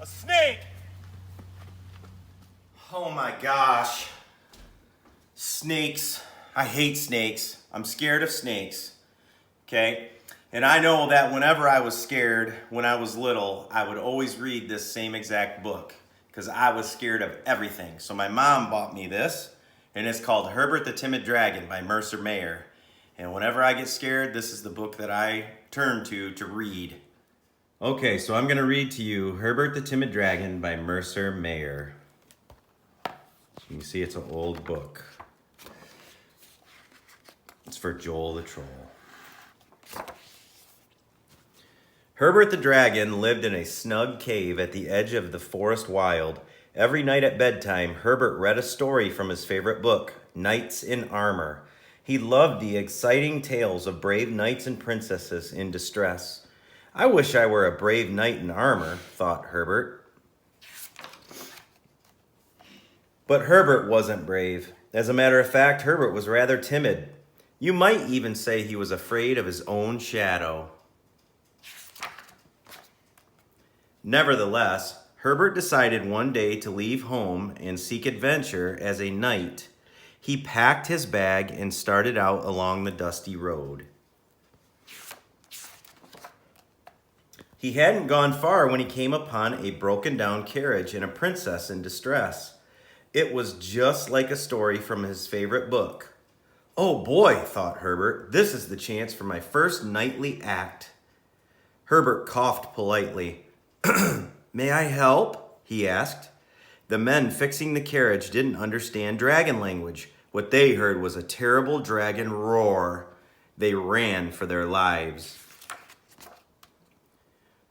A snake! Oh my gosh. Snakes. I hate snakes. I'm scared of snakes. Okay? And I know that whenever I was scared, when I was little, I would always read this same exact book because I was scared of everything. So my mom bought me this, and it's called Herbert the Timid Dragon by Mercer Mayer. And whenever I get scared, this is the book that I turn to read. Okay, so I'm going to read to you Herbert the Timid Dragon by Mercer Mayer. You can see it's an old book. It's for Joel the Troll. Herbert the Dragon lived in a snug cave at the edge of the forest wild. Every night at bedtime, Herbert read a story from his favorite book, Knights in Armor. He loved the exciting tales of brave knights and princesses in distress. I wish I were a brave knight in armor, thought Herbert. But Herbert wasn't brave. As a matter of fact, Herbert was rather timid. You might even say he was afraid of his own shadow. Nevertheless, Herbert decided one day to leave home and seek adventure as a knight. He packed his bag and started out along the dusty road. He hadn't gone far when he came upon a broken-down carriage and a princess in distress. It was just like a story from his favorite book. Oh boy, thought Herbert, this is the chance for my first knightly act. Herbert coughed politely. May I help? He asked. The men fixing the carriage didn't understand dragon language. What they heard was a terrible dragon roar. They ran for their lives.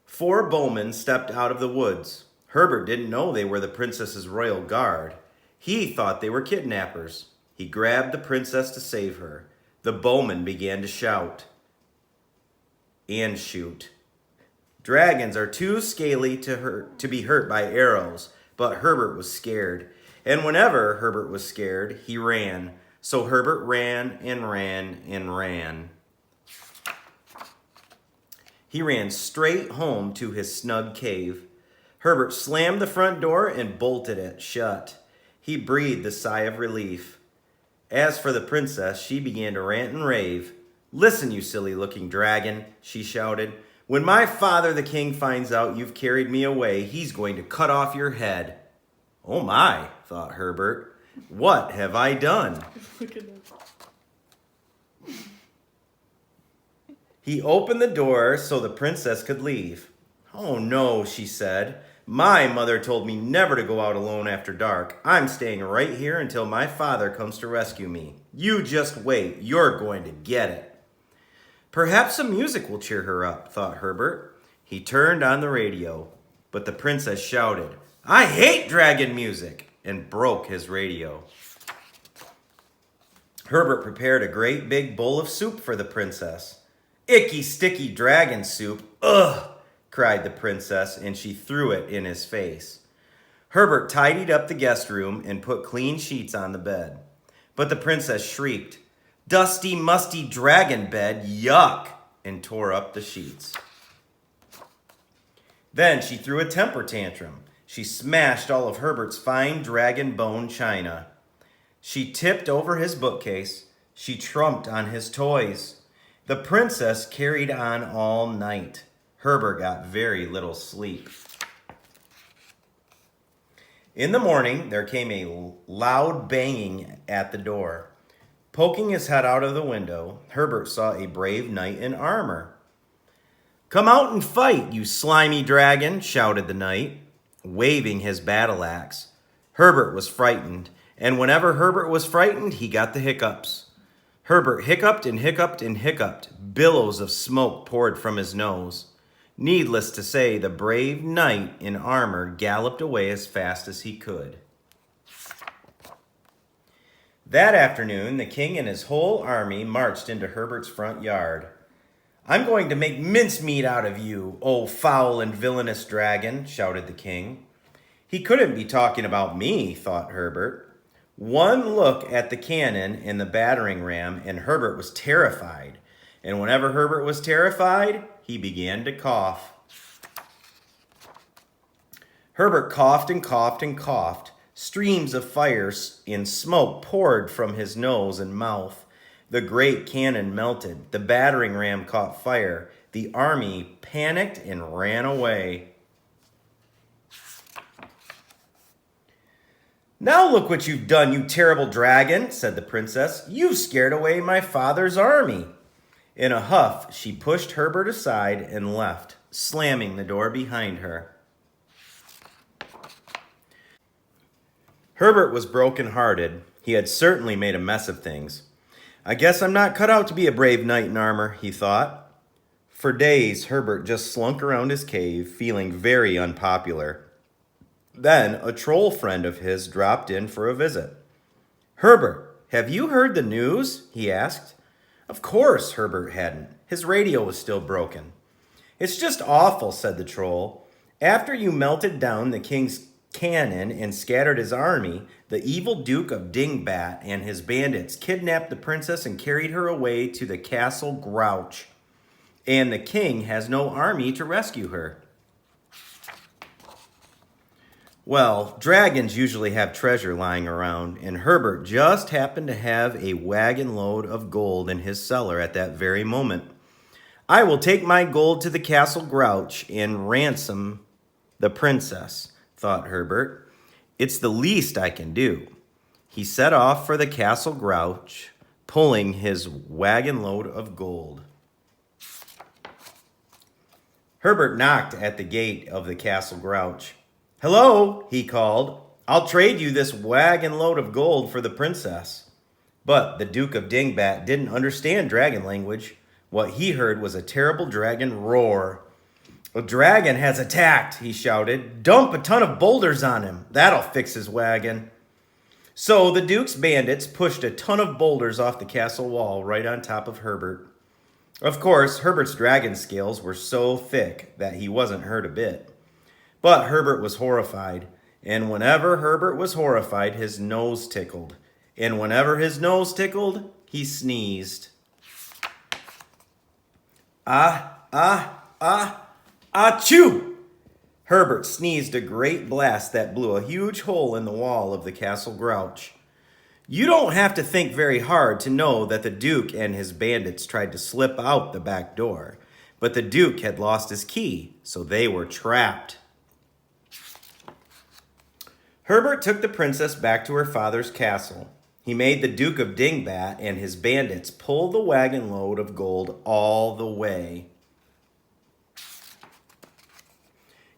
4 bowmen stepped out of the woods. Herbert didn't know they were the princess's royal guard. He thought they were kidnappers. He grabbed the princess to save her. The bowmen began to shout and shoot. Dragons are too scaly to be hurt by arrows, but Herbert was scared. And whenever Herbert was scared, he ran. So Herbert ran and ran and ran. He ran straight home to his snug cave. Herbert slammed the front door and bolted it shut. He breathed a sigh of relief. As for the princess, she began to rant and rave. Listen, you silly-looking dragon, she shouted. When my father, the king, finds out you've carried me away, he's going to cut off your head. Oh my, thought Herbert. What have I done? Look at this. He opened the door so the princess could leave. Oh no, she said. My mother told me never to go out alone after dark. I'm staying right here until my father comes to rescue me. You just wait. You're going to get it. Perhaps some music will cheer her up, thought Herbert. He turned on the radio, but the princess shouted, I hate dragon music, and broke his radio. Herbert prepared a great big bowl of soup for the princess. Icky, sticky dragon soup. Ugh, cried the princess, and she threw it in his face. Herbert tidied up the guest room and put clean sheets on the bed. But the princess shrieked, Dusty, musty dragon bed, yuck, and tore up the sheets. Then she threw a temper tantrum. She smashed all of Herbert's fine dragon bone china. She tipped over his bookcase. She trumped on his toys. The princess carried on all night. Herbert got very little sleep. In the morning, there came a loud banging at the door. Poking his head out of the window, Herbert saw a brave knight in armor. Come out and fight, you slimy dragon, shouted the knight, waving his battle axe. Herbert was frightened, and whenever Herbert was frightened, he got the hiccups. Herbert hiccuped and hiccuped and hiccuped. Billows of smoke poured from his nose. Needless to say, the brave knight in armor galloped away as fast as he could. That afternoon, the king and his whole army marched into Herbert's front yard. I'm going to make mincemeat out of you, O foul and villainous dragon, shouted the king. He couldn't be talking about me, thought Herbert. One look at the cannon and the battering ram, and Herbert was terrified. And whenever Herbert was terrified, he began to cough. Herbert coughed and coughed and coughed. Streams of fire and smoke poured from his nose and mouth. The great cannon melted. The battering ram caught fire. The army panicked and ran away. "Now look what you've done, you terrible dragon," said the princess. "You've scared away my father's army." In a huff, she pushed Herbert aside and left, slamming the door behind her. Herbert was broken-hearted. He had certainly made a mess of things. "I guess I'm not cut out to be a brave knight in armor," he thought. For days, Herbert just slunk around his cave, feeling very unpopular. Then a troll friend of his dropped in for a visit. "Herbert, have you heard the news?" he asked. Of course, Herbert hadn't. His radio was still broken. "It's just awful," said the troll. "After you melted down the king's cannon and scattered his army, the evil Duke of Dingbat and his bandits kidnapped the princess and carried her away to the castle Grouch. And the king has no army to rescue her." Well, dragons usually have treasure lying around, and Herbert just happened to have a wagon load of gold in his cellar at that very moment. "I will take my gold to the castle Grouch and ransom the princess," thought Herbert. "It's the least I can do." He set off for the castle Grouch, pulling his wagon load of gold. Herbert knocked at the gate of the castle Grouch. "Hello," he called. "I'll trade you this wagon load of gold for the princess." But the Duke of Dingbat didn't understand dragon language. What he heard was a terrible dragon roar. "A dragon has attacked," he shouted. "Dump a ton of boulders on him. That'll fix his wagon." So the Duke's bandits pushed a ton of boulders off the castle wall right on top of Herbert. Of course, Herbert's dragon scales were so thick that he wasn't hurt a bit. But Herbert was horrified, and whenever Herbert was horrified, his nose tickled. And whenever his nose tickled, he sneezed. Achoo! Herbert sneezed a great blast that blew a huge hole in the wall of the castle Grouch. You don't have to think very hard to know that the Duke and his bandits tried to slip out the back door. But the Duke had lost his key, so they were trapped. Herbert took the princess back to her father's castle. He made the Duke of Dingbat and his bandits pull the wagon load of gold all the way.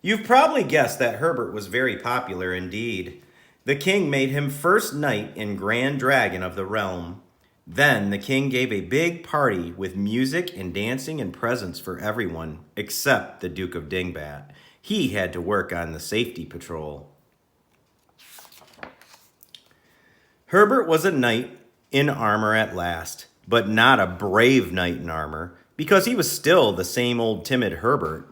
You've probably guessed that Herbert was very popular indeed. The king made him first knight and grand dragon of the realm. Then the king gave a big party with music and dancing and presents for everyone, except the Duke of Dingbat. He had to work on the safety patrol. Herbert was a knight in armor at last, but not a brave knight in armor, because he was still the same old timid Herbert.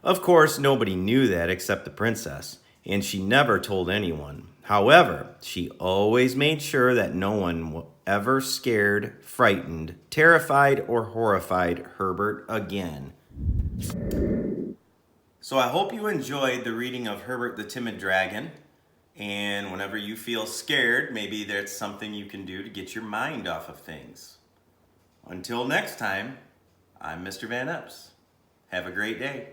Of course, nobody knew that except the princess, and she never told anyone. However, she always made sure that no one ever scared, frightened, terrified, or horrified Herbert again. So I hope you enjoyed the reading of Herbert the Timid Dragon. And whenever you feel scared, maybe there's something you can do to get your mind off of things. Until next time, I'm Mr. Van Epps. Have a great day.